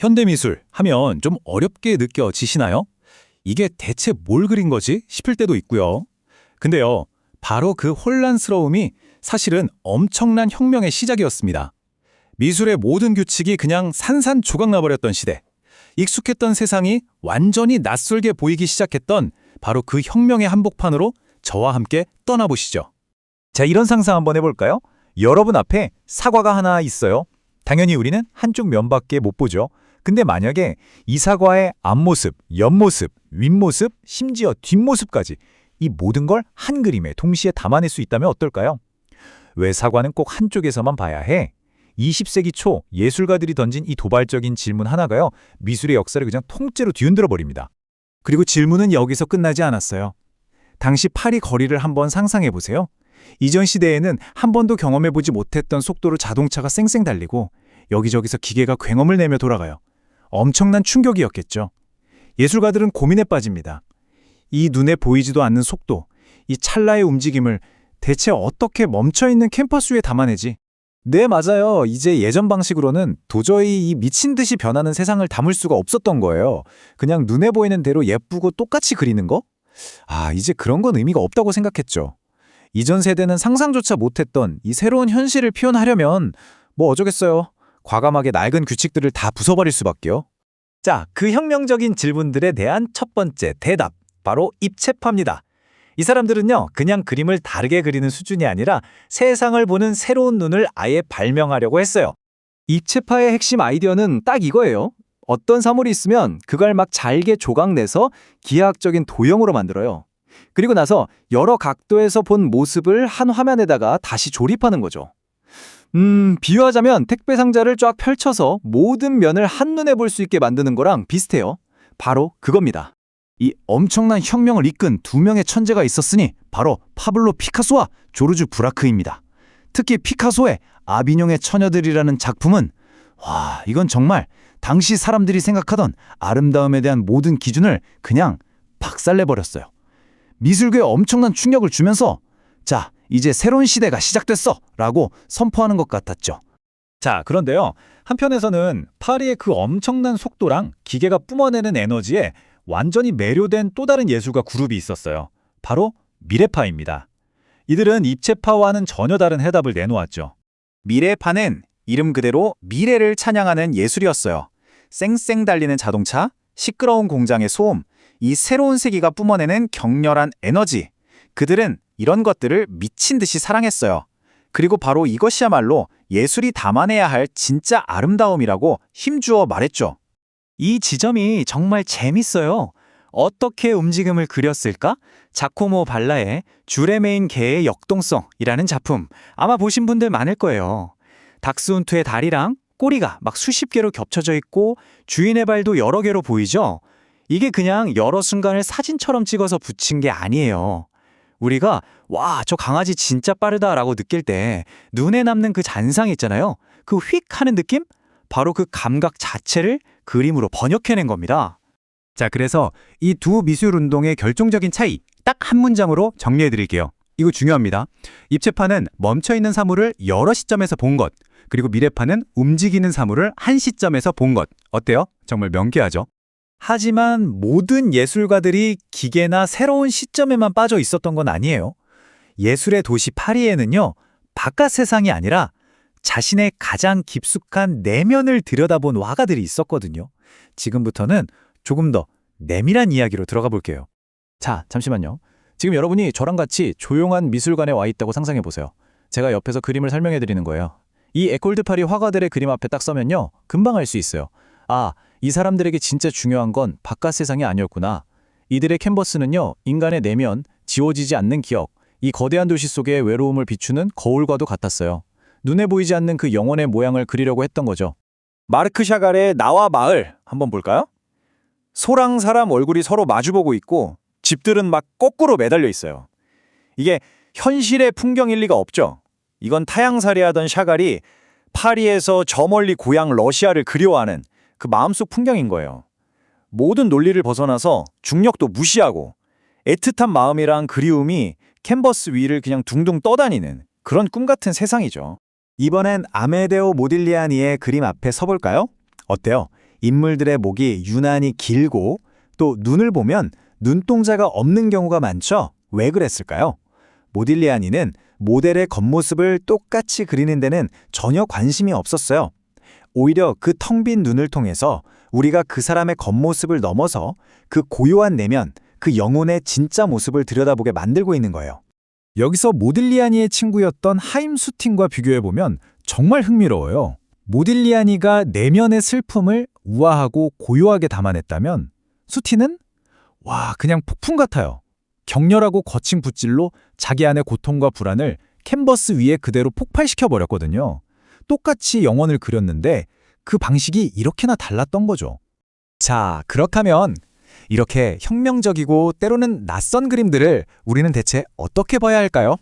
현대미술 하면 좀 어렵게 느껴지시나요? 이게 대체 뭘 그린 거지 싶을 때도 있고요. 근데요, 바로 그 혼란스러움이 사실은 엄청난 혁명의 시작이었습니다. 미술의 모든 규칙이 그냥 산산조각 나버렸던 시대. 익숙했던 세상이 완전히 낯설게 보이기 시작했던 바로 그 혁명의 한복판으로 저와 함께 떠나보시죠. 자, 이런 상상 한번 해볼까요? 여러분 앞에 사과가 하나 있어요. 당연히 우리는 한쪽 면밖에 못 보죠. 근데 만약에 이 사과의 앞모습, 옆모습, 윗모습, 심지어 뒷모습까지 이 모든 걸 한 그림에 동시에 담아낼 수 있다면 어떨까요? 왜 사과는 꼭 한쪽에서만 봐야 해? 20세기 초 예술가들이 던진 이 도발적인 질문 하나가요, 미술의 역사를 그냥 통째로 뒤흔들어 버립니다. 그리고 질문은 여기서 끝나지 않았어요. 당시 파리 거리를 한번 상상해 보세요. 이전 시대에는 한 번도 경험해보지 못했던 속도로 자동차가 쌩쌩 달리고 여기저기서 기계가 굉음을 내며 돌아가요. 엄청난 충격이었겠죠. 예술가들은 고민에 빠집니다. 이 눈에 보이지도 않는 속도, 이 찰나의 움직임을 대체 어떻게 멈춰있는 캠퍼스 위에 담아내지? 네, 맞아요. 이제 예전 방식으로는 도저히 이 미친 듯이 변하는 세상을 담을 수가 없었던 거예요. 그냥 눈에 보이는 대로 예쁘고 똑같이 그리는 거? 이제 그런 건 의미가 없다고 생각했죠. 이전 세대는 상상조차 못했던 이 새로운 현실을 표현하려면 뭐 어쩌겠어요. 과감하게 낡은 규칙들을 다 부숴버릴 수밖에요. 자, 그 혁명적인 질문들에 대한 첫 번째 대답, 바로 입체파입니다. 이 사람들은요, 그냥 그림을 다르게 그리는 수준이 아니라 세상을 보는 새로운 눈을 아예 발명하려고 했어요. 입체파의 핵심 아이디어는 딱 이거예요. 어떤 사물이 있으면 그걸 막 잘게 조각내서 기하학적인 도형으로 만들어요. 그리고 나서 여러 각도에서 본 모습을 한 화면에다가 다시 조립하는 거죠. 비유하자면 택배 상자를 쫙 펼쳐서 모든 면을 한눈에 볼 수 있게 만드는 거랑 비슷해요. 바로 그겁니다. 이 엄청난 혁명을 이끈 두 명의 천재가 있었으니 바로 파블로 피카소와 조르주 브라크입니다. 특히 피카소의 아비뇽의 처녀들이라는 작품은 이건 정말 당시 사람들이 생각하던 아름다움에 대한 모든 기준을 그냥 박살내버렸어요. 미술계에 엄청난 충격을 주면서 자, 이제 새로운 시대가 시작됐어! 라고 선포하는 것 같았죠. 자, 그런데요, 한편에서는 파리의 그 엄청난 속도랑 기계가 뿜어내는 에너지에 완전히 매료된 또 다른 예술가 그룹이 있었어요. 바로 미래파입니다. 이들은 입체파와는 전혀 다른 해답을 내놓았죠. 미래파는 이름 그대로 미래를 찬양하는 예술이었어요. 쌩쌩 달리는 자동차, 시끄러운 공장의 소음, 이 새로운 세기가 뿜어내는 격렬한 에너지. 그들은 이런 것들을 미친 듯이 사랑했어요. 그리고 바로 이것이야말로 예술이 담아내야 할 진짜 아름다움이라고 힘주어 말했죠. 이 지점이 정말 재밌어요. 어떻게 움직임을 그렸을까? 자코모 발라의 주레메인 개의 역동성이라는 작품, 아마 보신 분들 많을 거예요. 닥스훈트의 다리랑 꼬리가 막 수십 개로 겹쳐져 있고 주인의 발도 여러 개로 보이죠? 이게 그냥 여러 순간을 사진처럼 찍어서 붙인 게 아니에요. 우리가 와, 저 강아지 진짜 빠르다라고 느낄 때 눈에 남는 그 잔상 있잖아요. 그 휙 하는 느낌? 바로 그 감각 자체를 그림으로 번역해낸 겁니다. 자, 그래서 이 두 미술 운동의 결정적인 차이 딱 한 문장으로 정리해 드릴게요. 이거 중요합니다. 입체파는 멈춰있는 사물을 여러 시점에서 본 것, 그리고 미래파는 움직이는 사물을 한 시점에서 본 것. 어때요? 정말 명쾌하죠? 하지만 모든 예술가들이 기계나 새로운 시점에만 빠져 있었던 건 아니에요. 예술의 도시 파리에는요, 바깥 세상이 아니라 자신의 가장 깊숙한 내면을 들여다본 화가들이 있었거든요. 지금부터는 조금 더 내밀한 이야기로 들어가 볼게요. 자, 잠시만요. 지금 여러분이 저랑 같이 조용한 미술관에 와 있다고 상상해 보세요. 제가 옆에서 그림을 설명해 드리는 거예요. 이 에콜드 파리 화가들의 그림 앞에 딱 서면요, 금방 알 수 있어요. 이 사람들에게 진짜 중요한 건 바깥 세상이 아니었구나. 이들의 캔버스는요, 인간의 내면, 지워지지 않는 기억, 이 거대한 도시 속의 외로움을 비추는 거울과도 같았어요. 눈에 보이지 않는 그 영혼의 모양을 그리려고 했던 거죠. 마르크 샤갈의 나와 마을 한번 볼까요? 소랑 사람 얼굴이 서로 마주보고 있고 집들은 막 거꾸로 매달려 있어요. 이게 현실의 풍경일 리가 없죠. 이건 타향살이하던 샤갈이 파리에서 저 멀리 고향 러시아를 그리워하는 그 마음속 풍경인 거예요. 모든 논리를 벗어나서 중력도 무시하고 애틋한 마음이랑 그리움이 캔버스 위를 그냥 둥둥 떠다니는 그런 꿈 같은 세상이죠. 이번엔 아메데오 모딜리아니의 그림 앞에 서볼까요? 어때요? 인물들의 목이 유난히 길고 또 눈을 보면 눈동자가 없는 경우가 많죠. 왜 그랬을까요? 모딜리아니는 모델의 겉모습을 똑같이 그리는 데는 전혀 관심이 없었어요. 오히려 그 텅 빈 눈을 통해서 우리가 그 사람의 겉모습을 넘어서 그 고요한 내면, 그 영혼의 진짜 모습을 들여다보게 만들고 있는 거예요. 여기서 모딜리아니의 친구였던 하임 수틴과 비교해보면 정말 흥미로워요. 모딜리아니가 내면의 슬픔을 우아하고 고요하게 담아냈다면 수틴은 그냥 폭풍 같아요. 격렬하고 거친 붓질로 자기 안의 고통과 불안을 캔버스 위에 그대로 폭발시켜버렸거든요. 똑같이 영혼을 그렸는데 그 방식이 이렇게나 달랐던 거죠. 자, 그렇다면 이렇게 혁명적이고 때로는 낯선 그림들을 우리는 대체 어떻게 봐야 할까요?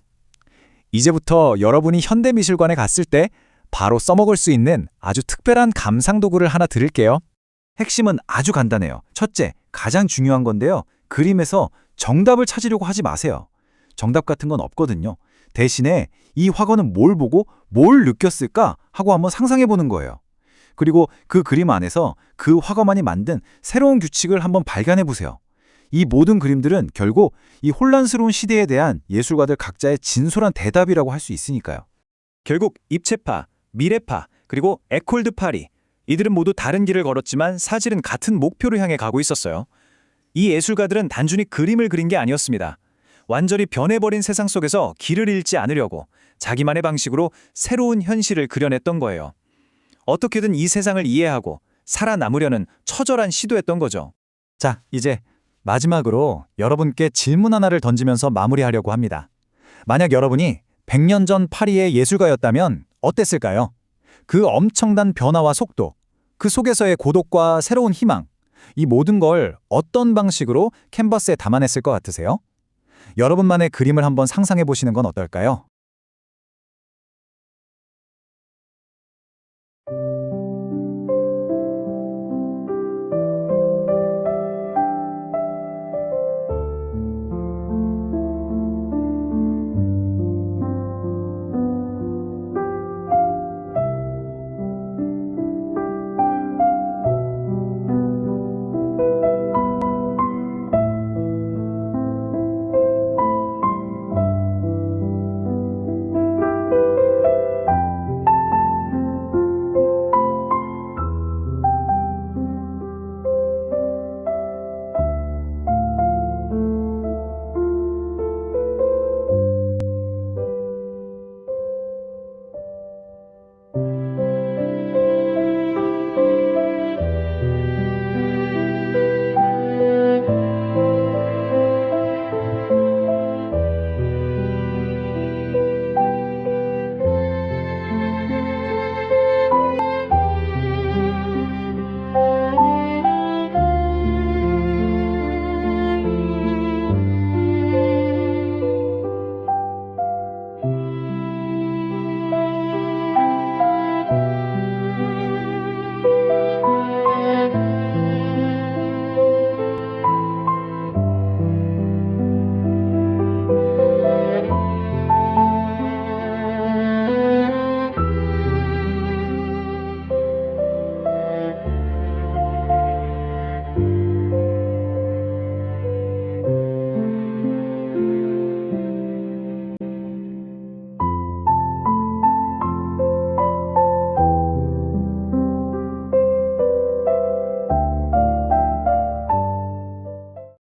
이제부터 여러분이 현대미술관에 갔을 때 바로 써먹을 수 있는 아주 특별한 감상 도구를 하나 드릴게요. 핵심은 아주 간단해요. 첫째, 가장 중요한 건데요. 그림에서 정답을 찾으려고 하지 마세요. 정답 같은 건 없거든요. 대신에 이 화가는 뭘 보고 뭘 느꼈을까 하고 한번 상상해 보는 거예요. 그리고 그 그림 안에서 그 화가만이 만든 새로운 규칙을 한번 발견해 보세요. 이 모든 그림들은 결국 이 혼란스러운 시대에 대한 예술가들 각자의 진솔한 대답이라고 할 수 있으니까요. 결국 입체파, 미래파, 그리고 에콜드 파리, 이들은 모두 다른 길을 걸었지만 사실은 같은 목표를 향해 가고 있었어요. 이 예술가들은 단순히 그림을 그린 게 아니었습니다. 완전히 변해버린 세상 속에서 길을 잃지 않으려고 자기만의 방식으로 새로운 현실을 그려냈던 거예요. 어떻게든 이 세상을 이해하고 살아남으려는 처절한 시도였던 거죠. 자, 이제 마지막으로 여러분께 질문 하나를 던지면서 마무리하려고 합니다. 만약 여러분이 100년 전 파리의 예술가였다면 어땠을까요? 그 엄청난 변화와 속도, 그 속에서의 고독과 새로운 희망, 이 모든 걸 어떤 방식으로 캔버스에 담아냈을 것 같으세요? 여러분만의 그림을 한번 상상해 보시는 건 어떨까요?